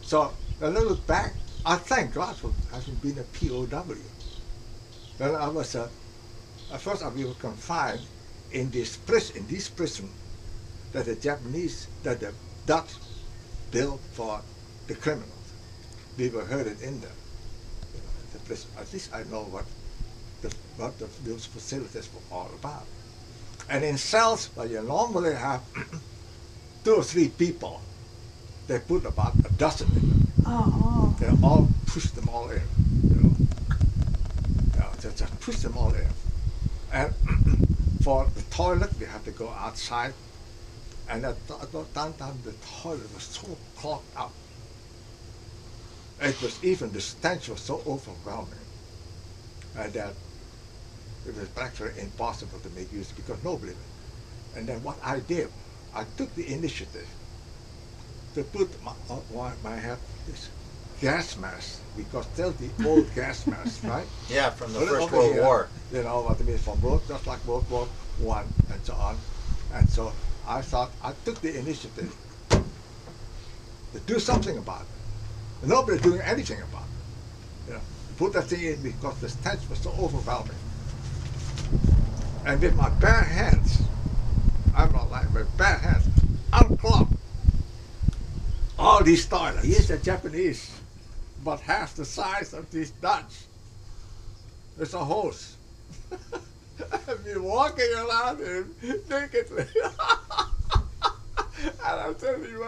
So when I look back, I thank God for having been a POW. When I was at first we were confined in this prison that the Dutch built for the criminals. We were herded in there. You know, the prison. At least I know what those facilities were all about. And in cells where you normally have 2 or 3 people, they put about a dozen in them. Oh. They all push them all in. You know, they just push them all in. And for the toilet, we had to go outside. And at that time, the toilet was so clogged up. It was even, the stench was so overwhelming that it was practically impossible to make use because nobody. And then what I did, I took the initiative to put my head this gas mask, because still the old gas mask, right? Yeah, from the First World War. You know what I mean, from just like World War I and so on. And so I thought, I took the initiative to do something about it. And nobody doing anything about it. You know, put that thing in because the stench was so overwhelming. And with my bare hands, I'm not like with bare hands, unclog all these toilets. Here's the Japanese, but half the size of these Dutch. There's a hose. I've been walking around him nakedly. And I'm telling you,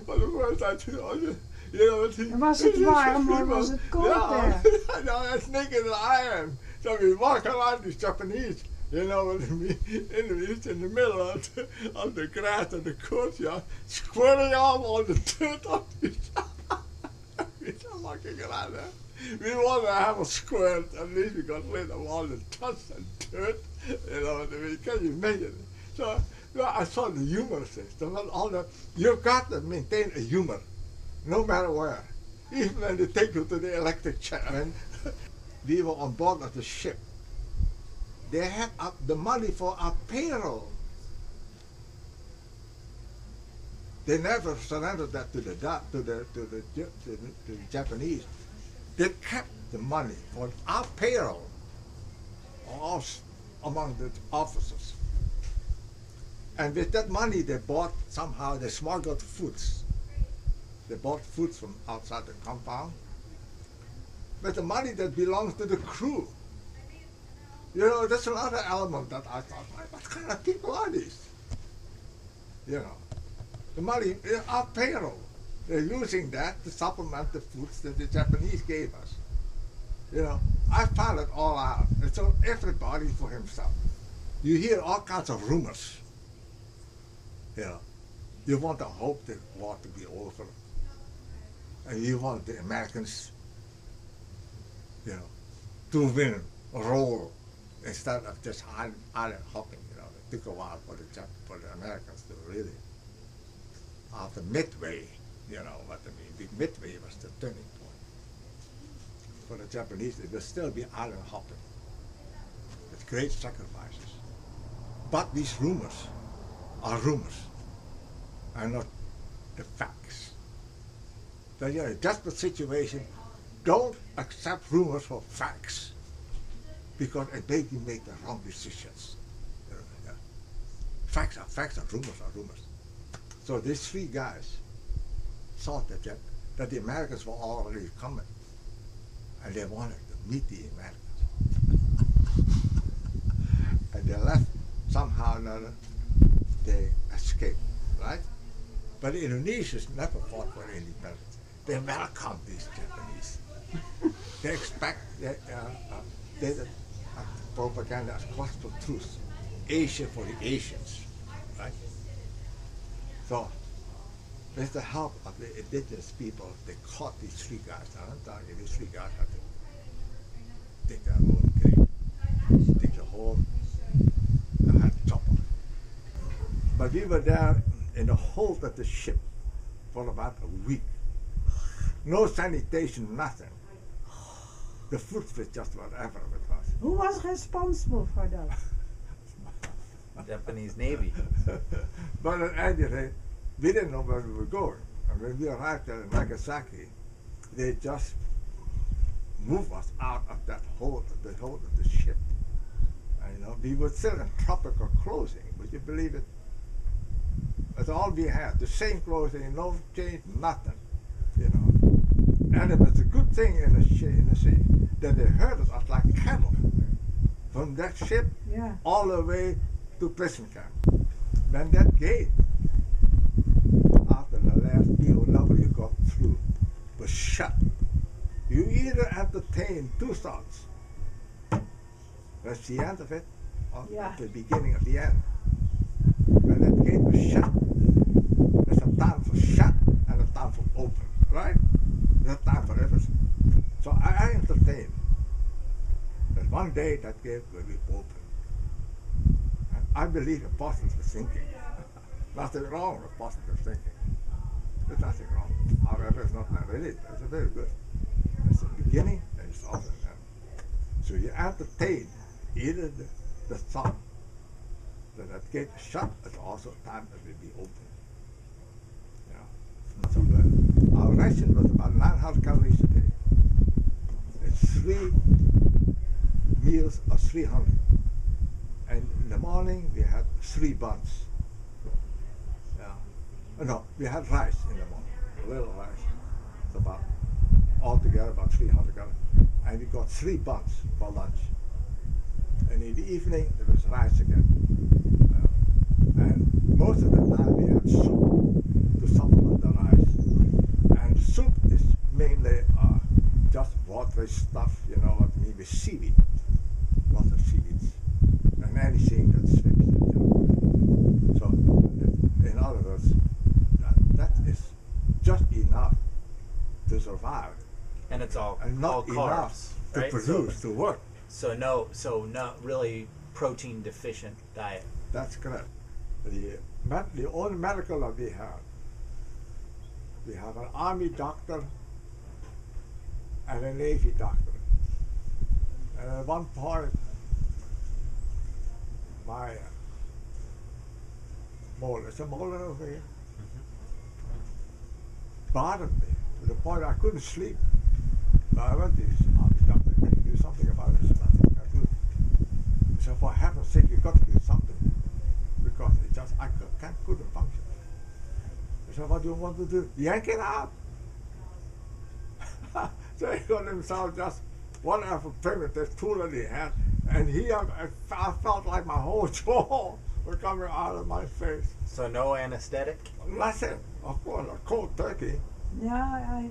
what the first I did, you know, Was het warm or was it cold there? No, as naked as I am. So we walk around these Japanese, you know what I mean, in the middle of the grass and the courtyard, squirting off all the dirt on each other. We're walking around there. We want to have a squirt, at least we got rid of all the dust and dirt, you know what I mean, can you imagine it? So I saw the humor system, you've got to maintain a humor, no matter where. Even when they take you to the electric chair. I mean, we were on board of the ship. They had the money for our payroll. They never surrendered that to the Japanese. They kept the money for our payroll, among the officers. And with that money, they bought somehow. They smuggled foods. They bought foods from outside the compound. But the money that belongs to the crew. You know, that's another element that I thought, what kind of people are these? You know, the money, our payroll. They're using that to supplement the foods that the Japanese gave us. You know, I found it all out. And so everybody for himself. You hear all kinds of rumors. You know, you want to hope the war to be over. And you want the Americans, you know, to win a role instead of just island hopping. You know, it took a while for the Americans to really, after Midway, you know what I mean. The Midway was the turning point. For the Japanese, it will still be island hopping with great sacrifices. But these rumors are not the facts. So you're in a desperate situation. Don't accept rumors for facts, because it makes you make the wrong decisions. Yeah. Facts are facts, and rumors are rumors. So these 3 guys thought that the Americans were already coming, and they wanted to meet the Americans. And they left somehow or another. They escaped, right? But the Indonesians never fought for independence. They welcomed these Japanese. They expect the propaganda as gospel truth. Asia for the Asians, right? So, with the help of the indigenous people, they caught these 3 guys. Now, I'm telling you, these 3 guys had to take their own cake, dig the hole, and had to chop them. But we were there in the hold of the ship for about a week. No sanitation, nothing. The food was just whatever it was. Who was responsible for that? Japanese Navy. But at any rate, we didn't know where we were going. And when we arrived there in Nagasaki, they just moved us out of that hold of the ship. And, we were still in tropical clothing. Would you believe it? That's all we had. The same clothing, no change, nothing. And it was a good thing in the sea that they herded us like cattle from that ship all the way to prison camp. When that gate, after the last POW got through, was shut, you either entertain two thoughts. That's the end of it, or the beginning of the end. When that gate was shut, there's a time for shut and a time for open, right? There's a time for everything. So I entertained that one day that gate will be open. And I believe in positive thinking. Nothing wrong with positive thinking. There's nothing wrong. However, it's not really. It's very good. It's the beginning and it's also the end. So you entertain either the thought that that gate is shut, it's also time that will be open. So our ration was about 900 calories a day. It's 3 meals of 300. And in the morning we had 3 buns. No, we had rice in the morning, a little rice. It's about, altogether about 300 calories. And we got 3 buns for lunch. And in the evening there was rice again. And most of the time we had soup to supplement the rice. And soup is mainly just watery stuff, what I mean, with seaweed. Lots of seaweeds. And anything that swims. So, in other words, that is just enough to survive. And it's all and not all enough carbs, to right? produce, to work. So not really protein deficient diet. That's correct. The only medical that we have an army doctor and a Navy doctor. And at one point, my molar, it's a molar over here, bothered me to the point I couldn't sleep. So I went to this army doctor, can you do something about it? He said, nothing I do. He said, for heaven's sake, you've got to do something. Because I couldn't function. He said, what do you want to do? Yank it out. So he got himself just whatever primitive tool that he had, and I felt like my whole jaw was coming out of my face. So no anesthetic? Nothing. Of course, a cold turkey. Yeah,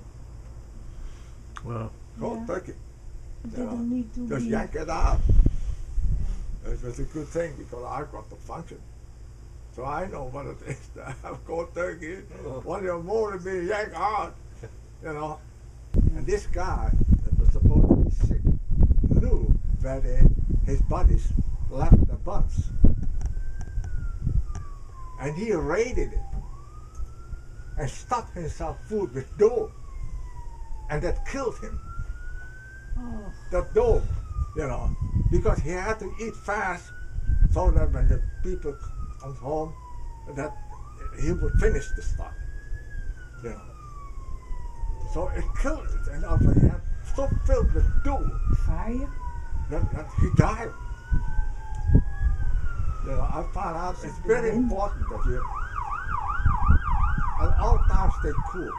Wow. Cold turkey. didn't need to Just be. yank it out. It was a good thing because I got to function. So I know what it is to have cold turkey. When you're more than being yanked out, And this guy that was supposed to be sick knew where his buddies left the buns. And he raided it and stuffed himself food with dough. And that killed him. Oh, That dough, because he had to eat fast so that when the people come home, that he would finish the stuff. So it killed it, and after he had so filled with dough fire? that he died. I found out it's very important that you at all times stay cool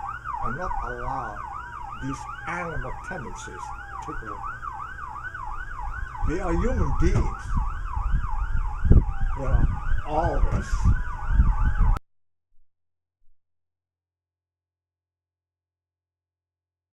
and not allow these animal tendencies to take over. We are human beings. All of us.